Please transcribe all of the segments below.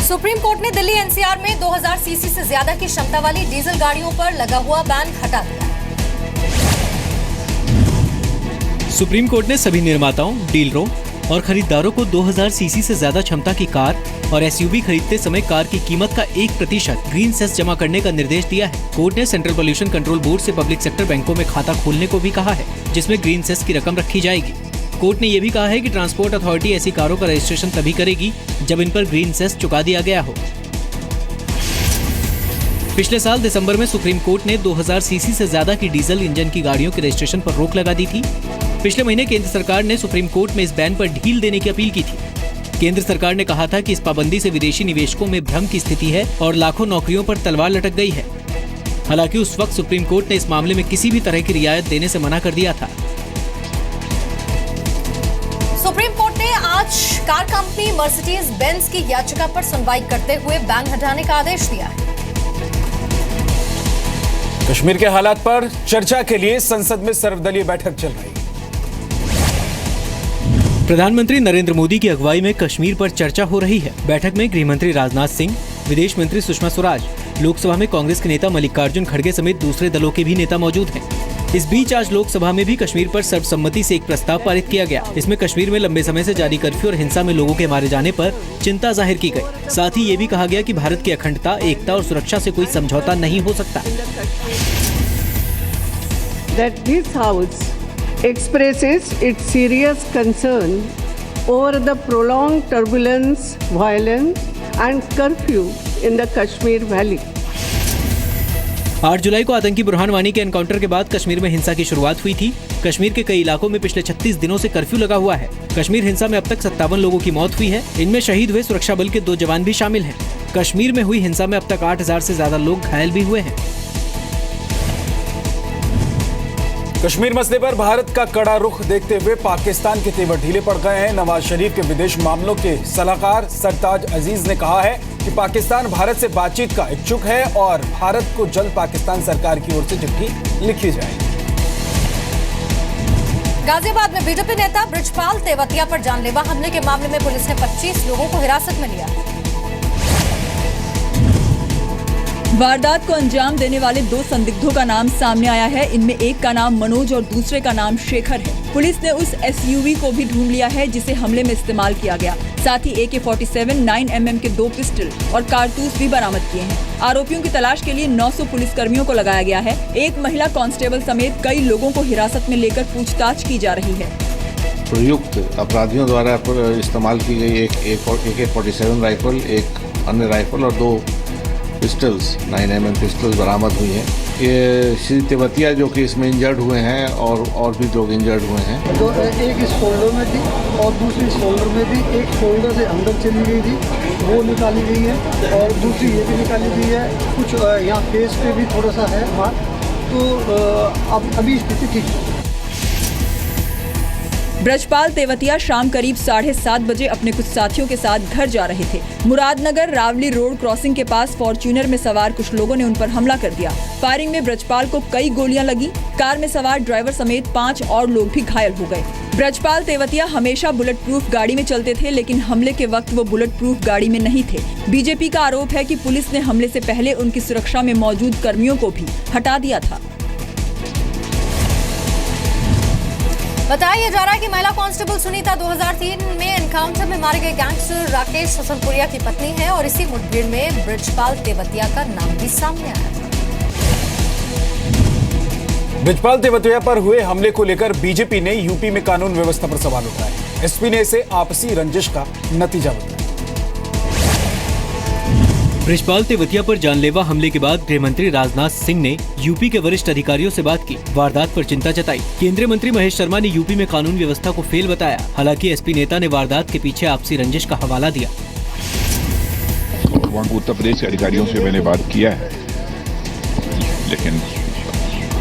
Supreme court ने Delhi NCR में 2000 CC से ज्यादा की क्षमता वाली डीजल गाड़ियों पर लगा हुआ बैन हटा दिया। सुप्रीम कोर्ट ने सभी निर्माताओं, डीलरों और खरीदारों को 2000 सीसी से ज्यादा क्षमता की कार और एसयूवी खरीदते समय कार की कीमत का 1% ग्रीन सेस जमा करने का निर्देश दिया है। कोर्ट ने सेंट्रल पोल्यूशन कंट्रोल बोर्ड से पब्लिक सेक्टर बैंकों में खाता खोलने को भी कहा है, जिसमें ग्रीन सेस की रकम रखी जाएगी। कोर्ट ने यह भी कहा है कि ट्रांसपोर्ट अथॉरिटी ऐसी कारों का रजिस्ट्रेशन तभी करेगी जब इन पर ग्रीन सेस चुका दिया गया हो। पिछले साल दिसंबर में सुप्रीम कोर्ट ने 2000 सीसी से ज्यादा की डीजल इंजन की गाड़ियों के रजिस्ट्रेशन पर रोक लगा दी थी। पिछले महीने केंद्र सरकार ने सुप्रीम कोर्ट में इस बैन पर ढील देने की अपील की थी। केंद्र सरकार ने कहा था कि इस पाबंदी से विदेशी निवेशकों में भ्रम की स्थिति है और लाखों नौकरियों पर तलवार लटक गई है। हालांकि उस वक्त सुप्रीम कोर्ट ने इस मामले में किसी भी तरह की रियायत देने से मना कर दिया था। सुप्रीम कोर्ट ने आज कार कंपनी मर्सिडीज बेंज की याचिका पर सुनवाई करते हुए बैन हटाने का आदेश दिया है। कश्मीर के हालात पर चर्चा के लिए संसद में सर्वदलीय बैठक चल रही है। प्रधानमंत्री नरेंद्र मोदी की अगुवाई में कश्मीर पर चर्चा हो रही है। बैठक में गृह मंत्री राजनाथ सिंह, विदेश मंत्री सुषमा स्वराज, लोकसभा में कांग्रेस के नेता मल्लिकार्जुन खड़गे समेत दूसरे दलों के भी नेता मौजूद हैं। इस बीच आज लोकसभा में भी कश्मीर पर सर्वसम्मति से एक प्रस्ताव पारित किया गया। इसमें कश्मीर में लंबे समय से जारी कर्फ्यू और हिंसा में लोगों के मारे जाने पर चिंता जाहिर की गई। साथ ही ये भी कहा गया कि भारत की अखंडता, एकता और सुरक्षा से कोई समझौता नहीं हो सकता। expresses its serious concern over the prolonged turbulence, violence and curfew in the Kashmir Valley. 8 जुलाई को आतंकी बुरहान वानी के एनकाउंटर के बाद कश्मीर में हिंसा की शुरुआत हुई थी। कश्मीर के कई इलाकों में पिछले 36 दिनों से कर्फ्यू लगा हुआ है। कश्मीर हिंसा में अब तक 57 लोगों की मौत हुई है। इनमें शहीद हुए सुरक्षा बल के 2 जवान भी शामिल हैं। कश्मीर में हुई हिंसा में अब तक 8000 से ज्यादा लोग घायल भी हुए हैं। कश्मीर मसले पर भारत का कड़ा रुख देखते हुए पाकिस्तान के तेवर ढीले पड़ गए हैं। नवाज शरीफ के विदेश मामलों के सलाहकार सरताज अजीज ने कहा है कि पाकिस्तान भारत से बातचीत का इच्छुक है और भारत को जल्द पाकिस्तान सरकार की ओर से चिट्ठी लिखी जाएगी। गाजियाबाद में बीजेपी नेता ब्रिजपाल तेवतिया पर जानलेवा हमले के मामले में पुलिस ने 25 लोगों को हिरासत में लिया। वारदात को अंजाम देने वाले 2 संदिग्धों का नाम सामने आया है। इनमें एक का नाम मनोज और दूसरे का नाम शेखर है। पुलिस ने उस एसयूवी को भी ढूंढ लिया है जिसे हमले में इस्तेमाल किया गया। साथ ही AK-47 9mm के 2 पिस्टल और कारतूस भी बरामद किए हैं। आरोपियों की तलाश के लिए 900 पुलिसकर्मियों को लगाया गया है। एक महिला कांस्टेबल समेत कई लोगों को हिरासत में लेकर पूछताछ की जा रही है। प्रयुक्त अपराधियों द्वारा इस्तेमाल की गई एक AK-47 राइफल, एक अन्य राइफल और 2 पिस्टल्स 9mm पिस्टल्स बरामद हुई हैं। ये श्री तेवतिया जो कि इसमें इंजर्ड हुए हैं और भी लोग इंजर्ड हुए हैं। तो एक इस फोल्डर में थी और दूसरी इस फोल्डर में थी। एक फोल्डर से अंदर चली गई थी, वो निकाली गई है और दूसरी ये भी निकाली गई है। कुछ यहाँ फेस पे भी थोड़ा सा है मार, तो अब अभी स्थिति ठीक है। ब्रजपाल तेवतिया शाम करीब 7:30 बजे अपने कुछ साथियों के साथ घर जा रहे थे। मुरादनगर रावली रोड क्रॉसिंग के पास फॉर्च्यूनर में सवार कुछ लोगों ने उन पर हमला कर दिया। फायरिंग में ब्रजपाल को कई गोलियां लगी। कार में सवार ड्राइवर समेत 5 और लोग भी घायल हो गए। ब्रजपाल तेवतिया हमेशा बुलेट प्रूफ गाड़ी में चलते थे, लेकिन हमले के वक्त वो बुलेट प्रूफ गाड़ी में नहीं थे। बीजेपी का आरोप है कि पुलिस ने हमले से पहले उनकी सुरक्षा में मौजूद कर्मियों को भी हटा दिया था। बताया जा रहा है कि महिला कांस्टेबल सुनीता 2003 में एनकाउंटर में मारे गए गैंगस्टर राकेश हसनपुरिया की पत्नी है और इसी मुठभेड़ में ब्रिजपाल तेवतिया का नाम भी सामने आया। ब्रिजपाल तेवतिया पर हुए हमले को लेकर बीजेपी ने यूपी में कानून व्यवस्था पर सवाल उठाए। एसपी ने इसे आपसी रंजिश का नतीजा बताया। ब्रिजपाल तेवतिया पर जानलेवा हमले के बाद गृह मंत्री राजनाथ सिंह ने यूपी के वरिष्ठ अधिकारियों से बात की, वारदात पर चिंता जताई। केंद्रीय मंत्री महेश शर्मा ने यूपी में कानून व्यवस्था को फेल बताया। हालांकि एसपी नेता ने वारदात के पीछे आपसी रंजिश का हवाला दिया। उत्तर प्रदेश के अधिकारियों से मैंने बात किया है, लेकिन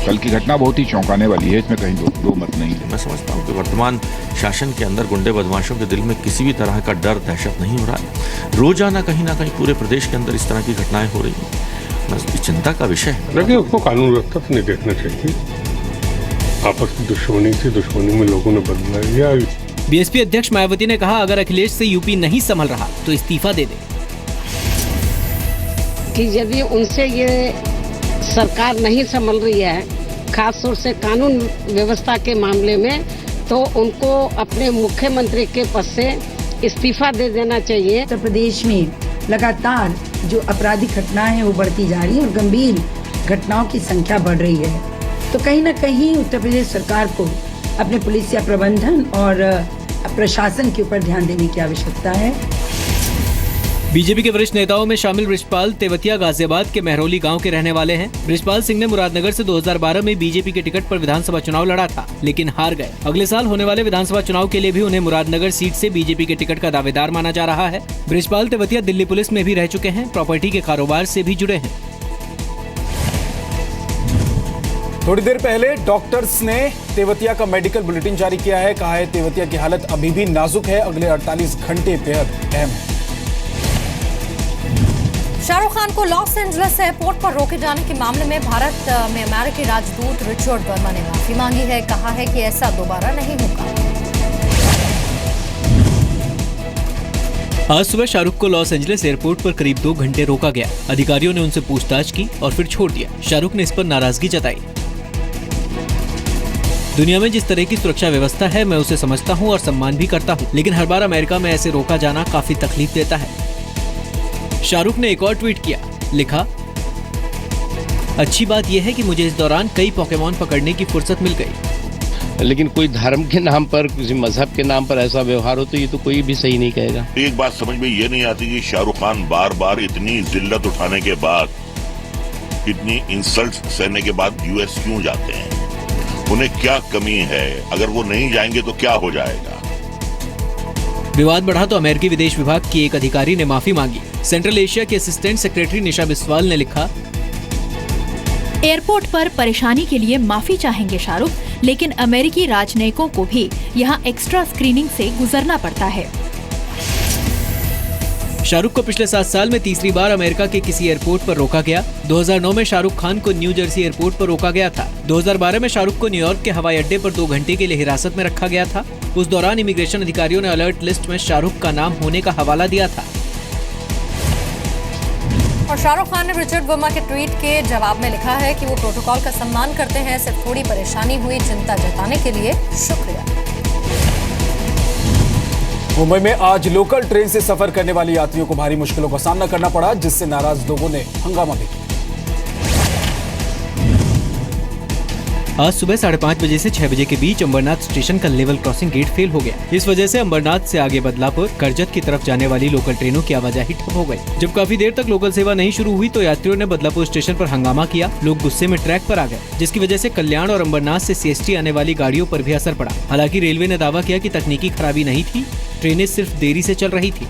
कल की घटना बहुत ही चौंकाने वाली है, इसमें कहीं दो मत नहीं है। मैं समझता हूँ कि वर्तमान शासन के अंदर गुंडे बदमाशों के दिल में किसी भी तरह का डर, दहशत नहीं हो रहा है। रोजाना कहीं ना कहीं पूरे प्रदेश के अंदर इस तरह की घटनाएं हो रही हैं। बस चिंता का विषय है। लेकिन उसको कानून व्यवस्था से नहीं देखना चाहिए। आपस की दुश्मनी थी, दुश्मनी में लोगों ने बदला लिया। बीएसपी अध्यक्ष मायावती ने कहा, अगर अखिलेश से यूपी नहीं संभल रहा तो इस्तीफा दे दे। कि यदि उनसे ये सरकार नहीं संभल रही है, खास तौर से कानून व्यवस्था के मामले में, तो उनको अपने मुख्यमंत्री के पद से इस्तीफा दे देना चाहिए। उत्तर प्रदेश में लगातार जो आपराधिक घटनाएं हैं वो बढ़ती जा रही हैं और गंभीर घटनाओं की संख्या बढ़ रही है, तो कहीं ना कहीं उत्तर प्रदेश सरकार को अपने पुलिस या प्रबंधन और प्रशासन के ऊपर ध्यान देने की आवश्यकता है। बीजेपी के वरिष्ठ नेताओं में शामिल बृजपाल तेवतिया गाजियाबाद के महरौली गांव के रहने वाले हैं। बृजपाल सिंह ने मुरादनगर से 2012 में बीजेपी के टिकट पर विधानसभा चुनाव लड़ा था, लेकिन हार गए। अगले साल होने वाले विधानसभा चुनाव के लिए भी उन्हें मुरादनगर सीट से बीजेपी के टिकट का दावेदार माना जा रहा है। बृजपाल तेवतिया दिल्ली पुलिस में भी रह चुके हैं, प्रॉपर्टी के कारोबार से भी जुड़े हैं। थोड़ी देर पहले डॉक्टर्स ने तेवतिया का मेडिकल बुलेटिन जारी किया है। कहा है तेवतिया की हालत अभी भी नाजुक है, अगले 48 घंटे बेहद अहम है। शाहरुख खान को लॉस एंजलिस एयरपोर्ट पर रोके जाने के मामले में भारत में अमेरिकी राजदूत रिचर्ड वर्मा ने माफी मांगी है। कहा है कि ऐसा दोबारा नहीं होगा। आज सुबह शाहरुख को लॉस एंजलिस एयरपोर्ट पर करीब 2 घंटे रोका गया। अधिकारियों ने उनसे पूछताछ की और फिर छोड़ दिया। शाहरुख ने इस पर नाराजगी जताई। दुनिया में जिस तरह की सुरक्षा व्यवस्था है, मैं उसे समझता हूं और सम्मान भी करता हूं, लेकिन हर बार अमेरिका में ऐसे रोका जाना काफी तकलीफ देता है। शाहरुख ने एक और ट्वीट किया, लिखा, अच्छी बात यह है कि मुझे इस दौरान कई पोकेमॉन पकड़ने की फुर्सत मिल गई। लेकिन कोई धर्म के नाम पर, किसी मजहब के नाम पर ऐसा व्यवहार हो तो ये तो कोई भी सही नहीं कहेगा। एक बात समझ में ये नहीं आती कि शाहरुख खान बार बार इतनी जिल्लत उठाने के बाद, इतनी इंसल्ट सहने के बाद यूएस क्यों जाते हैं? उन्हें क्या कमी है? अगर वो नहीं जाएंगे तो क्या हो जाएगा? विवाद बढ़ा तो अमेरिकी विदेश विभाग की एक अधिकारी ने माफी मांगी। सेंट्रल एशिया के असिस्टेंट सेक्रेटरी निशा बिस्वाल ने लिखा, एयरपोर्ट पर परेशानी के लिए माफी चाहेंगे शाहरुख, लेकिन अमेरिकी राजनयिकों को भी यहाँ एक्स्ट्रा स्क्रीनिंग से गुजरना पड़ता है। शाहरुख को पिछले 7 साल में तीसरी बार अमेरिका के किसी एयरपोर्ट पर रोका गया। 2009 में शाहरुख खान को न्यू जर्सी एयरपोर्ट पर रोका गया था। 2012 में शाहरुख को न्यूयॉर्क के हवाई अड्डे पर 2 घंटे के लिए हिरासत में रखा गया था। उस दौरान इमिग्रेशन अधिकारियों ने अलर्ट लिस्ट में शाहरुख का नाम होने का हवाला दिया था। और शाहरुख खान ने रिचर्ड वर्मा के ट्वीट के जवाब में लिखा है कि वो प्रोटोकॉल का सम्मान करते हैं, सिर्फ थोड़ी परेशानी हुई, चिंता जताने के लिए शुक्रिया। मुंबई में आज लोकल ट्रेन से सफर करने वाले यात्रियों को भारी मुश्किलों का सामना करना पड़ा, जिससे नाराज लोगों ने हंगामा भी किया। आज सुबह 5:30 बजे से 6 बजे के बीच अंबरनाथ स्टेशन का लेवल क्रॉसिंग गेट फेल हो गया। इस वजह से अंबरनाथ से आगे बदलापुर, करजत की तरफ जाने वाली लोकल ट्रेनों की आवाजाही ठप हो गई। जब काफी देर तक लोकल सेवा नहीं शुरू हुई तो यात्रियों ने बदलापुर स्टेशन पर हंगामा किया। लोग गुस्से में ट्रैक पर आ गए, जिसकी वजह से कल्याण और अंबरनाथ से सीएसटी आने वाली गाड़ियों पर भी असर पड़ा। हालांकि रेलवे ने दावा किया कि तकनीकी खराबी नहीं थी, ट्रेनें सिर्फ देरी से चल रही थी।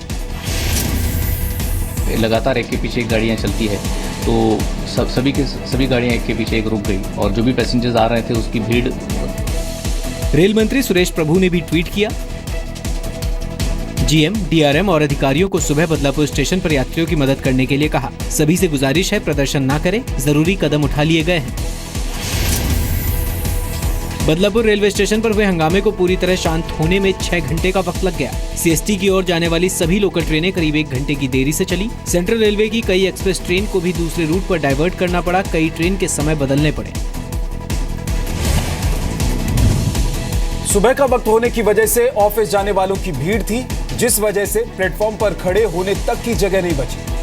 लगातार एक के पीछे एक गाड़ियाँ चलती है, तो सभी गाड़ियाँ एक के पीछे एक रुक गई और जो भी पैसेंजर्स आ रहे थे उसकी भीड़। रेल मंत्री सुरेश प्रभु ने भी ट्वीट किया, जीएम, डीआरएम और अधिकारियों को सुबह बदलापुर स्टेशन पर यात्रियों की मदद करने के लिए कहा। सभी से गुजारिश है प्रदर्शन न करें, जरूरी कदम उठा लिए गए हैं। बदलापुर रेलवे स्टेशन पर हुए हंगामे को पूरी तरह शांत होने में 6 घंटे का वक्त लग गया। सीएसटी की ओर जाने वाली सभी लोकल ट्रेनें करीब 1 घंटे की देरी से चली। सेंट्रल रेलवे की कई एक्सप्रेस ट्रेन को भी दूसरे रूट पर डाइवर्ट करना पड़ा। कई ट्रेन के समय बदलने पड़े। सुबह का वक्त होने की वजह से ऑफिस जाने वालों की भीड़ थी, जिस वजह से प्लेटफॉर्म पर खड़े होने तक की जगह नहीं बची।